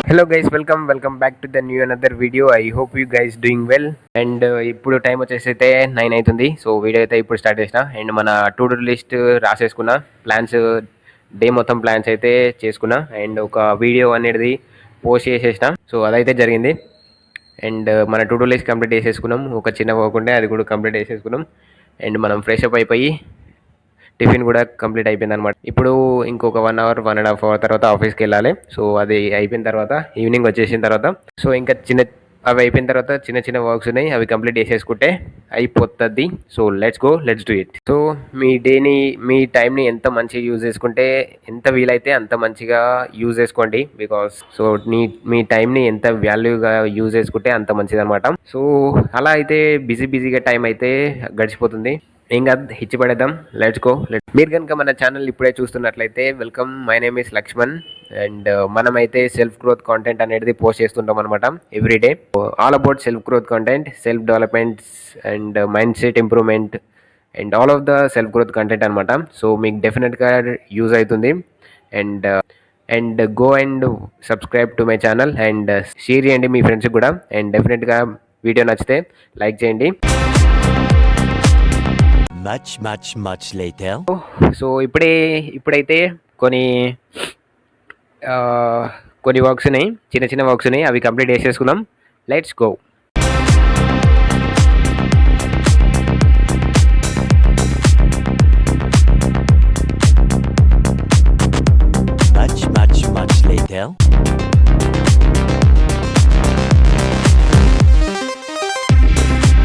Hello guys, welcome back to the new another video. I hope you guys doing well. And ఇప్పుడు time వచ్చేసి అయితే 9 అవుతుంది. So video అయితే ఇప్పుడు start చేసిన అండ్ మన టు డూ లిస్ట్ రాసేసుకున్నా. ప్లాన్స్, డే మొత్తం ప్లాన్స్ అయితే చేసుకున్నా అండ్ ఒక వీడియో అనేది పోస్ట్ చేసేసిన. సో అదైతే జరిగింది. అండ్ మన టు డూ లిస్ట్ కంప్లీట్ చేసేసుకున్నాం. ఒక చిన్న వర్క్ ఉంటే అది కూడా కంప్లీట్ చేసేసుకున్నాం. అండ్ మనం ఫ్రెష్ అప్ అయిపోయి టిఫిన్ కూడా కంప్లీట్ అయిపోయింది అనమాట. ఇప్పుడు ఇంకొక 1 అవర్ 1.5 అవర్ తర్వాత ఆఫీస్కి వెళ్ళాలి. సో అది అయిపోయిన తర్వాత ఈవినింగ్ వచ్చేసిన తర్వాత సో ఇంకా అవి అయిపోయిన తర్వాత చిన్న చిన్న వర్క్స్ ఉన్నాయి, అవి కంప్లీట్ చేసేసుకుంటే అయిపోతుంది. So let's do it. So మీ డేని, మీ టైంని ఎంత మంచిగా యూజ్ చేసుకుంటే, ఎంత వీలైతే అంత మంచిగా యూజ్ చేసుకోండి. బికాస్ సో మీ టైంని ఎంత వాల్యూగా యూజ్ చేసుకుంటే అంత మంచిది అనమాట. సో అలా అయితే బిజీగా టైం అయితే గడిచిపోతుంది. ఏం కాదు, హిచ్చి పడేద్దాం. Let's go. మీరు కనుక మన ఛానల్ ఇప్పుడే చూస్తున్నట్లయితే welcome. My name is Lakshman. And మనమైతే సెల్ఫ్ గ్రోత్ కాంటెంట్ అనేది పోస్ట్ చేస్తుంటాం అనమాట everyday. All about self growth content, self developments and mindset improvement and all of the self growth content అనమాట. సో మీకు డెఫినెట్గా యూజ్ అవుతుంది. And go and subscribe to my channel and share చేయండి మీ ఫ్రెండ్స్కి కూడా. అండ్ డెఫినెట్గా video నచ్చితే లైక్ చేయండి. Much later. సో ఇప్పుడైతే కొన్ని వర్క్స్ ఉన్నాయి, చిన్న వర్క్స్ ఉన్నాయి, అవి కంప్లీట్ చేసేసుకుందాం. Let's go.